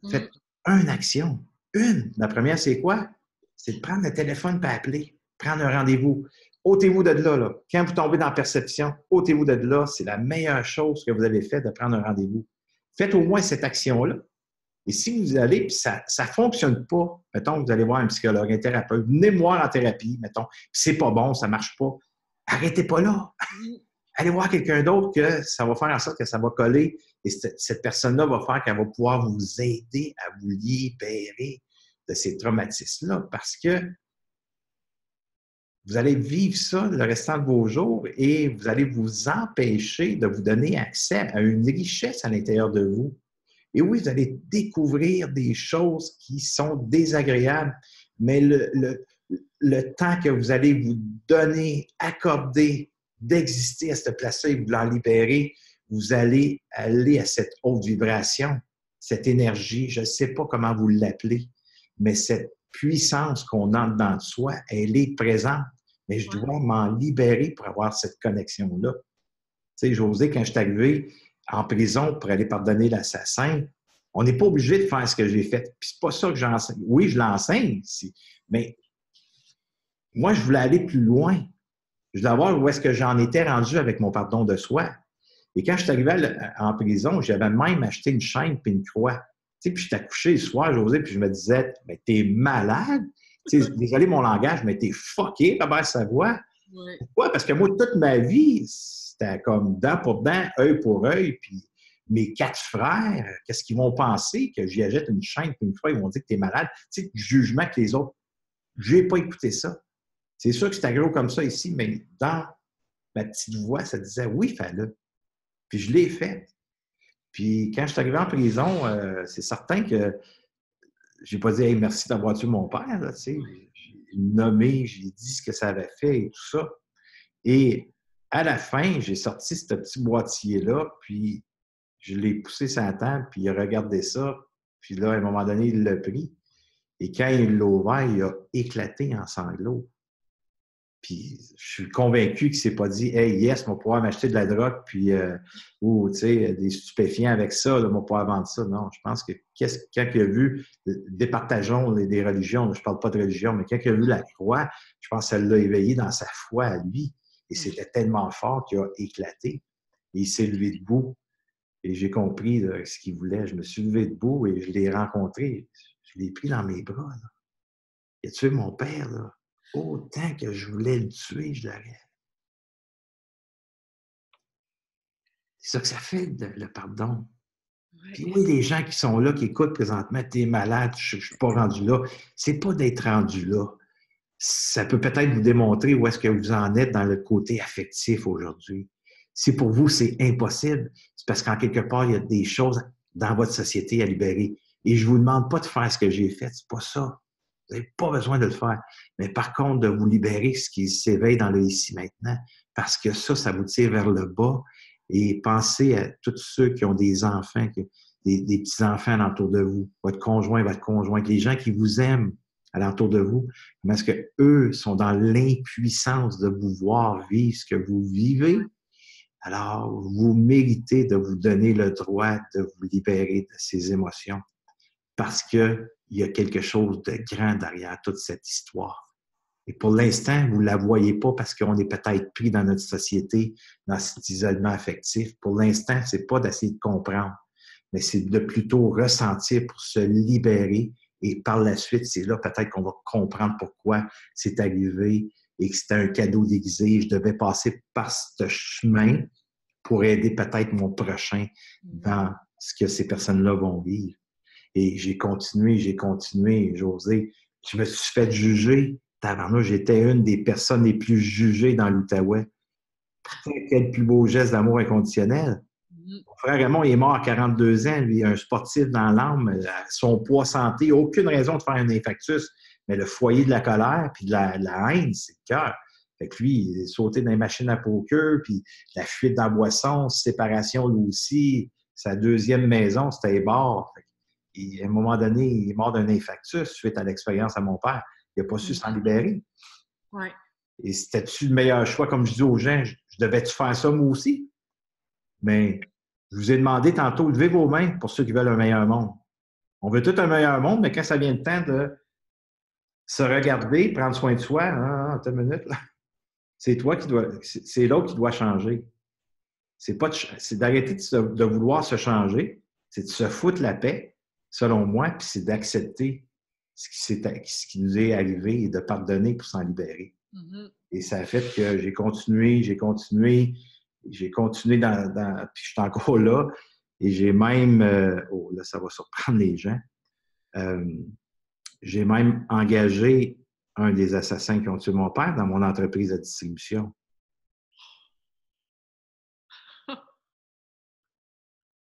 Faites une action. Une. La première, c'est quoi? C'est de prendre le téléphone et appeler. Prendre un rendez-vous. Ôtez-vous de là, là. Quand vous tombez dans la perception, ôtez-vous de là. C'est la meilleure chose que vous avez faite de prendre un rendez-vous. Faites au moins cette action-là. Et si vous allez, puis ça ne fonctionne pas, mettons que vous allez voir un psychologue, un thérapeute, venez me voir en thérapie, mettons, puis c'est pas bon, ça ne marche pas. Arrêtez pas là. Allez voir quelqu'un d'autre que ça va faire en sorte que ça va coller et cette personne-là va faire qu'elle va pouvoir vous aider à vous libérer de ces traumatismes-là parce que vous allez vivre ça le restant de vos jours et vous allez vous empêcher de vous donner accès à une richesse à l'intérieur de vous. Et oui, vous allez découvrir des choses qui sont désagréables, mais le temps que vous allez vous donner, accorder, d'exister à cette place-là et vous en libérer, vous allez aller à cette haute vibration, cette énergie, je ne sais pas comment vous l'appelez, mais cette puissance qu'on a dans soi, elle est présente. Mais je dois m'en libérer pour avoir cette connexion-là. Tu sais, José, quand je suis arrivé en prison pour aller pardonner l'assassin, on n'est pas obligé de faire ce que j'ai fait. Puis c'est pas ça que j'enseigne. Oui, je l'enseigne, mais moi, je voulais aller plus loin. Je voulais voir où est-ce que j'en étais rendu avec mon pardon de soi. Et quand je suis arrivé en prison, j'avais même acheté une chaîne puis une croix. Tu sais, puis j'étais couché le soir, José, puis je me disais, mais t'es malade? Tu sais, désolé mon langage, mais t'es fucké, Robert Savoie. Oui. Pourquoi? Parce que moi, toute ma vie, c'était comme dent pour dent, œil pour œil, puis mes 4 frères, qu'est-ce qu'ils vont penser que j'y achète une chaîne puis une croix? Ils vont dire que t'es malade. Tu sais, du jugement que les autres. J'ai pas écouté ça. C'est sûr que c'était gros comme ça ici, mais dans ma petite voix, ça disait oui, fais-le. Puis je l'ai fait. Puis quand je suis arrivé en prison, c'est certain que j'ai pas dit hey, merci d'avoir tué mon père. Là, tu sais. J'ai nommé, j'ai dit ce que ça avait fait et tout ça. Et à la fin, j'ai sorti ce petit boîtier-là, puis je l'ai poussé sur la table, puis il a regardé ça. Puis là, à un moment donné, il l'a pris. Et quand il l'a ouvert, il a éclaté en sanglots. Puis je suis convaincu qu'il ne s'est pas dit hey, yes, on va pouvoir m'acheter de la drogue, puis ou tu sais, des stupéfiants avec ça, on va pouvoir vendre ça. Non, je pense que quand il a vu, départageons des religions, je ne parle pas de religion, mais quand il a vu la croix, je pense que ça l'a éveillé dans sa foi à lui. Et c'était tellement fort qu'il a éclaté. Et il s'est levé debout. Et j'ai compris là, ce qu'il voulait. Je me suis levé debout et je l'ai rencontré. Je l'ai pris dans mes bras. Là. Il a tué mon père, là. autant que je voulais le tuer, je l'aurais. C'est ça que ça fait, le pardon. Puis oui, les gens qui sont là, qui écoutent présentement, t'es malade, je suis pas rendu là. C'est pas d'être rendu là. Ça peut peut-être vous démontrer où est-ce que vous en êtes dans le côté affectif aujourd'hui. Si pour vous, c'est impossible, c'est parce qu'en quelque part, il y a des choses dans votre société à libérer. Et je vous demande pas de faire ce que j'ai fait, c'est pas ça. Vous n'avez pas besoin de le faire. Mais par contre, de vous libérer ce qui s'éveille dans le ici maintenant, parce que ça vous tire vers le bas. Et pensez à tous ceux qui ont des enfants, des petits-enfants alentour de vous, votre conjoint, votre conjointe, les gens qui vous aiment alentour de vous, comment est-ce qu'eux sont dans l'impuissance de vous voir vivre ce que vous vivez? Alors, vous méritez de vous donner le droit de vous libérer de ces émotions parce qu'il y a quelque chose de grand derrière toute cette histoire. Et pour l'instant, vous ne la voyez pas parce qu'on est peut-être pris dans notre société, dans cet isolement affectif. Pour l'instant, ce n'est pas d'essayer de comprendre, mais c'est de plutôt ressentir pour se libérer. Et par la suite, c'est là peut-être qu'on va comprendre pourquoi c'est arrivé et que c'était un cadeau déguisé. Je devais passer par ce chemin pour aider peut-être mon prochain dans ce que ces personnes-là vont vivre. Et j'ai continué, José. Je me suis fait juger. Tabarnouche, j'étais une des personnes les plus jugées dans l'Outaouais. Pourtant, quel plus beau geste d'amour inconditionnel. Mon frère Raymond, il est mort à 42 ans, lui, un sportif dans l'âme, son poids santé, aucune raison de faire un infarctus, mais le foyer de la colère puis de la haine, c'est le cœur. Fait que lui, il est sauté dans les machines à poker, puis la fuite dans la boisson, séparation lui aussi, sa deuxième maison, c'était les bars. Et à un moment donné, il est mort d'un infarctus suite à l'expérience à mon père. Il n'a pas su s'en libérer. Ouais. Et c'était-tu le meilleur choix? Comme je dis aux gens, je devais-tu faire ça moi aussi? Mais je vous ai demandé tantôt, levez vos mains pour ceux qui veulent un meilleur monde. On veut tout un meilleur monde, mais quand ça vient le temps de se regarder, prendre soin de soi, attends une minute, là. C'est toi qui dois, c'est l'autre qui doit changer. C'est pas c'est d'arrêter de vouloir se changer, c'est de se foutre la paix, selon moi, puis c'est d'accepter ce qui nous est arrivé et de pardonner pour s'en libérer. Mm-hmm. Et ça a fait que j'ai continué puis je suis encore là. Et j'ai même, là, ça va surprendre les gens, j'ai même engagé un des assassins qui ont tué mon père dans mon entreprise de distribution.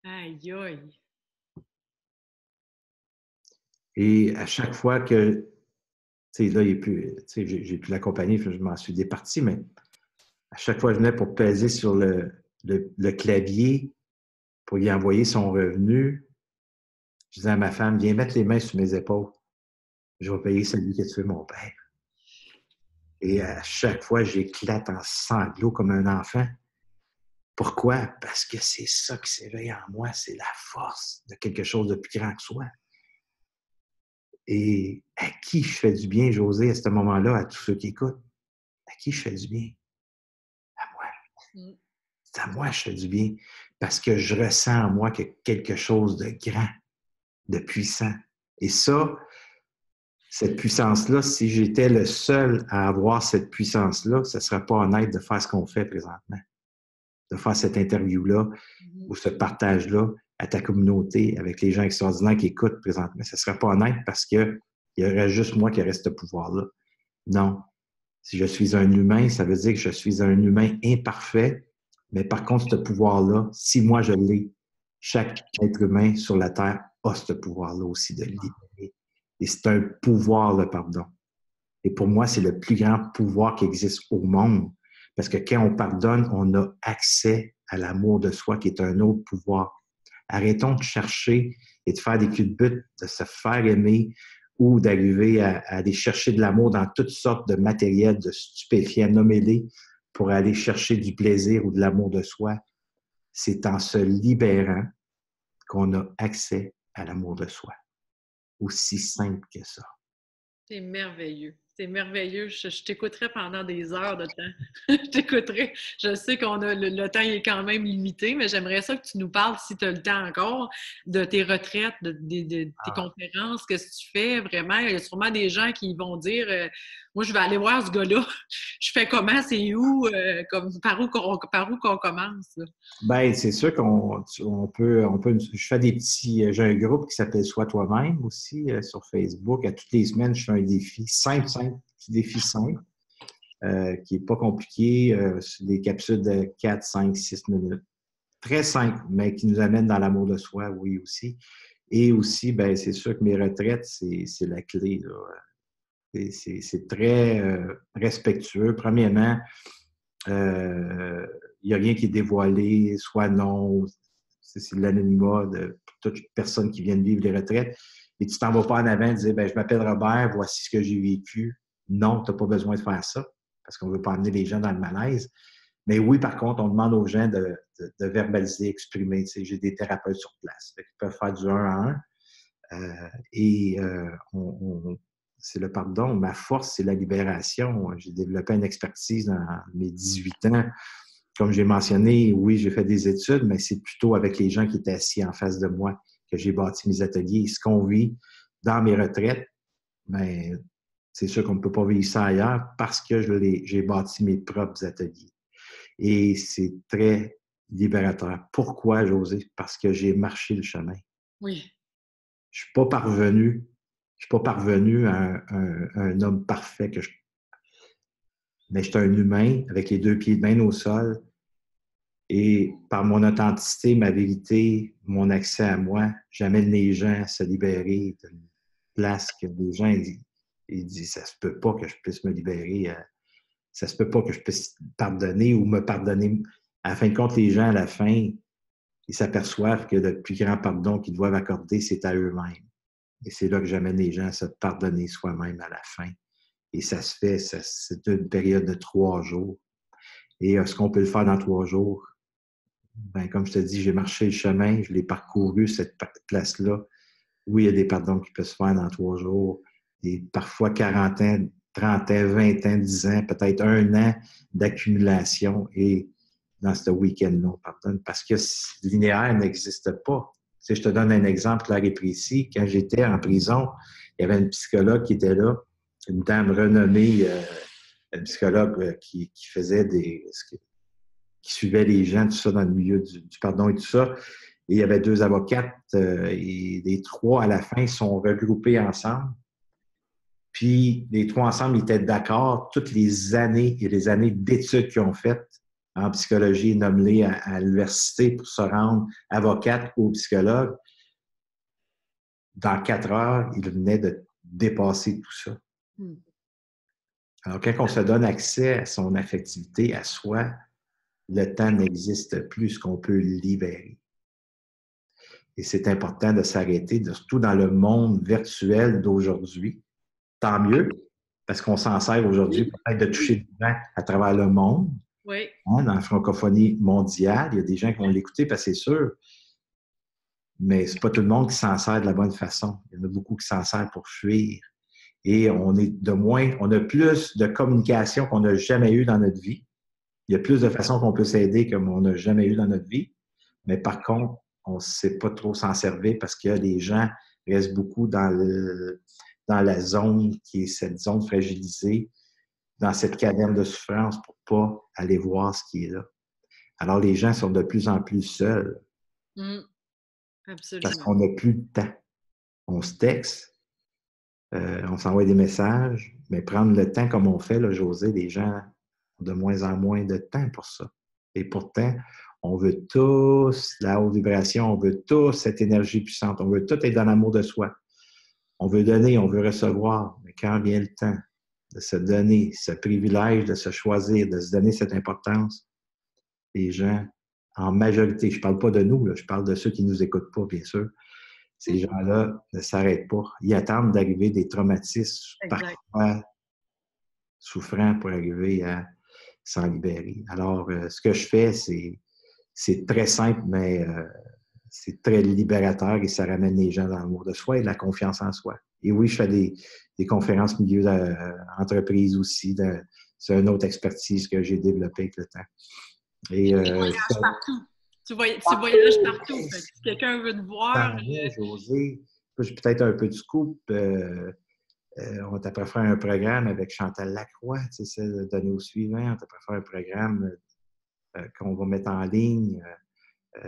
Aïe, aïe. Et à chaque fois que, tu sais, là, il est plus, tu sais, j'ai plus l'accompagner, je m'en suis départi, mais à chaque fois que je venais pour peser sur le clavier pour lui envoyer son revenu, je disais à ma femme, viens mettre les mains sur mes épaules. Je vais payer celui qui a tué mon père. Et à chaque fois, j'éclate en sanglots comme un enfant. Pourquoi? Parce que c'est ça qui s'éveille en moi, c'est la force de quelque chose de plus grand que soi. Et à qui je fais du bien, José, à ce moment-là, à tous ceux qui écoutent? À qui je fais du bien? À moi. C'est à moi que je fais du bien parce que je ressens en moi quelque chose de grand, de puissant. Et ça, cette puissance-là, si j'étais le seul à avoir cette puissance-là, ce ne serait pas honnête de faire ce qu'on fait présentement. De faire cette interview-là ou ce partage-là à ta communauté avec les gens extraordinaires qui écoutent présentement. Ce ne serait pas honnête parce qu'il y aurait juste moi qui aurais ce pouvoir-là. Non. Si je suis un humain, ça veut dire que je suis un humain imparfait, mais par contre, ce pouvoir-là, si moi je l'ai, chaque être humain sur la Terre a ce pouvoir-là aussi de le libérer. Et c'est un pouvoir, le pardon. Et pour moi, c'est le plus grand pouvoir qui existe au monde. Parce que quand on pardonne, on a accès à l'amour de soi, qui est un autre pouvoir. Arrêtons de chercher et de faire des culbutes, de se faire aimer ou d'arriver à aller chercher de l'amour dans toutes sortes de matériels, de stupéfiants, nommez-les, pour aller chercher du plaisir ou de l'amour de soi. C'est en se libérant qu'on a accès à l'amour de soi. Aussi simple que ça. C'est merveilleux. C'est merveilleux. Je t'écouterai pendant des heures de temps. Je t'écouterai. Je sais qu'on a le temps est quand même limité, mais j'aimerais ça que tu nous parles, si tu as le temps encore, de tes retraites, de tes conférences, qu'est-ce que tu fais vraiment. Il y a sûrement des gens qui vont dire moi, je vais aller voir ce gars-là. Je fais comment, c'est où, par où qu'on commence, là? Ben, c'est sûr je fais des petits, j'ai un groupe qui s'appelle Sois toi-même aussi sur Facebook. À toutes les semaines, je fais un défi simple, petit défi simple, qui n'est pas compliqué, c'est des capsules de 4, 5, 6 minutes. Très simple, mais qui nous amène dans l'amour de soi, oui, aussi. Et aussi, ben, c'est sûr que mes retraites, c'est la clé, là. C'est très respectueux. Premièrement, il n'y a rien qui est dévoilé, soit non. C'est l'anonymat de toute personne qui vient de vivre les retraites. Et tu t'en vas pas en avant et dire, ben, je m'appelle Robert, voici ce que j'ai vécu. Non, tu n'as pas besoin de faire ça parce qu'on ne veut pas amener les gens dans le malaise. Mais oui, par contre, on demande aux gens de verbaliser, exprimer. Tu sais, j'ai des thérapeutes sur place. Ils peuvent faire du 1 à 1. C'est le pardon. Ma force, c'est la libération. J'ai développé une expertise dans mes 18 ans. Comme j'ai mentionné, oui, j'ai fait des études, mais c'est plutôt avec les gens qui étaient assis en face de moi que j'ai bâti mes ateliers. Ce qu'on vit dans mes retraites, mais c'est sûr qu'on ne peut pas vivre ça ailleurs parce que j'ai bâti mes propres ateliers. Et c'est très libérateur. Pourquoi, José? Parce que j'ai marché le chemin. Oui. Je ne suis pas parvenu à un homme parfait mais je suis un humain avec les 2 pieds bien au sol et par mon authenticité, ma vérité, mon accès à moi, j'amène les gens à se libérer d'une place que les gens ils disent ça se peut pas que je puisse me libérer, ça se peut pas que je puisse pardonner ou me pardonner. À la fin de compte, les gens à la fin, ils s'aperçoivent que le plus grand pardon qu'ils doivent accorder, c'est à eux-mêmes. Et c'est là que j'amène les gens à se pardonner soi-même à la fin. Et ça se fait, c'est une période de 3 jours. Et ce qu'on peut le faire dans 3 jours, ben, comme je te dis, j'ai marché le chemin, je l'ai parcouru, cette place-là. Oui, il y a des pardons qui peuvent se faire dans 3 jours. Et parfois 40 ans, 30 ans, 20 ans, 10 ans, peut-être 1 an d'accumulation. Et dans ce week-end-là, on pardonne. Parce que le linéaire n'existe pas. Tu sais, je te donne un exemple clair et précis. Quand j'étais en prison, il y avait une psychologue qui était là, une dame renommée, une psychologue qui faisait qui suivait les gens, tout ça, dans le milieu du pardon et tout ça. Et il y avait 2 avocates et les 3, à la fin, sont regroupés ensemble. Puis les 3 ensemble étaient d'accord toutes les années et les années d'études qu'ils ont faites en psychologie, nommées à l'université pour se rendre avocate ou psychologue. Dans 4 heures, ils venaient de dépasser tout ça. Alors, quand on se donne accès à son affectivité, à soi, le temps n'existe plus, ce qu'on peut libérer. Et c'est important de s'arrêter, surtout dans le monde virtuel d'aujourd'hui. Tant mieux, parce qu'on s'en sert aujourd'hui peut-être de toucher des gens à travers le monde, Oui. Hein, dans la francophonie mondiale. Il y a des gens qui vont l'écouter, parce que c'est sûr, mais c'est pas tout le monde qui s'en sert de la bonne façon. Il y en a beaucoup qui s'en servent pour fuir. Et on a plus de communication qu'on n'a jamais eu dans notre vie. Il y a plus de façons qu'on peut s'aider comme on n'a jamais eu dans notre vie. Mais par contre, on ne sait pas trop s'en servir parce que les gens restent beaucoup dans la zone qui est cette zone fragilisée, dans cette caverne de souffrance pour ne pas aller voir ce qui est là. Alors, les gens sont de plus en plus seuls parce Absolument. qu'on n'a plus de temps. On se texte, on s'envoie des messages, mais prendre le temps comme on fait, là, José, les gens ont de moins en moins de temps pour ça. Et pourtant, on veut tous la haute vibration, on veut tous cette énergie puissante, on veut tout être dans l'amour de soi. On veut donner, on veut recevoir, mais quand vient le temps de se donner, ce privilège de se choisir, de se donner cette importance, les gens, en majorité, je ne parle pas de nous, là, je parle de ceux qui ne nous écoutent pas, bien sûr, ces gens-là ne s'arrêtent pas. Ils attendent d'arriver des traumatismes parfois souffrants pour arriver à s'en libérer. Alors, ce que je fais, c'est très simple, mais c'est très libérateur et ça ramène les gens dans l'amour de soi et la confiance en soi. Et oui, je fais des conférences milieu d'entreprise aussi. C'est une autre expertise que j'ai développée avec le temps. Et tu voyages partout. Tu voyages partout. Fait que si quelqu'un veut te voir... José, j'ai peut-être un peu de scoop. On t'a préféré faire un programme avec Chantal Lacroix, tu sais, de donner au suivant. On t'a préféré un programme qu'on va mettre en ligne.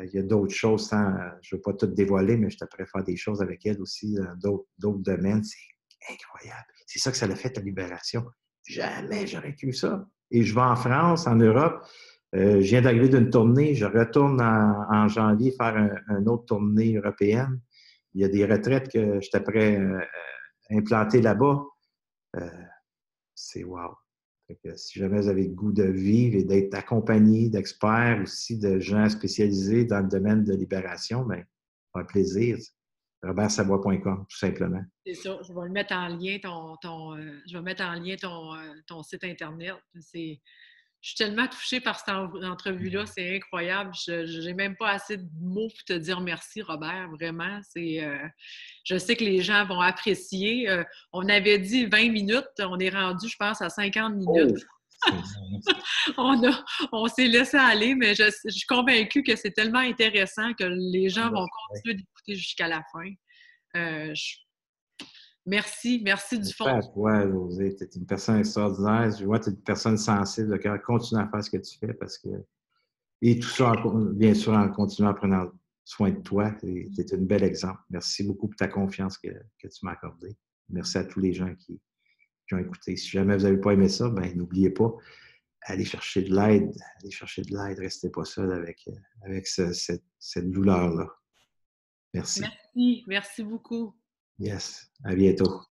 Il y a d'autres choses, je ne veux pas tout dévoiler, mais je te préfère des choses avec elle aussi dans d'autres domaines. C'est incroyable. C'est ça que ça a fait, la libération. Jamais j'aurais cru ça. Et je vais en France, en Europe. Je viens d'arriver d'une tournée. Je retourne en janvier faire une autre tournée européenne. Il y a des retraites que j'étais prêt à implanter là-bas. C'est wow. Si jamais vous avez le goût de vivre et d'être accompagné d'experts aussi, de gens spécialisés dans le domaine de libération, bien, un plaisir. RobertSavoie.com, tout simplement. C'est ça. Je vais mettre en lien je vais mettre en lien ton site Internet. Je suis tellement touchée par cette entrevue-là, c'est incroyable. Je n'ai même pas assez de mots pour te dire merci, Robert, vraiment. Je sais que les gens vont apprécier. On avait dit 20 minutes, on est rendu, je pense, à 50 minutes. Oh. On s'est laissé aller, mais je suis convaincue que c'est tellement intéressant que les gens vont continuer d'écouter jusqu'à la fin. Merci du fond. Merci à toi, José. Tu es une personne extraordinaire. Je vois que tu es une personne sensible. Le cœur, continue à faire ce que tu fais parce que. Et tout ça, bien sûr, en continuant à prendre soin de toi. Tu es un bel exemple. Merci beaucoup pour ta confiance que tu m'as accordée. Merci à tous les gens qui ont écouté. Si jamais vous n'avez pas aimé ça, ben n'oubliez pas, allez chercher de l'aide. Allez chercher de l'aide. Restez pas seul avec cette douleur-là. Merci. Merci beaucoup. Yes. À bientôt.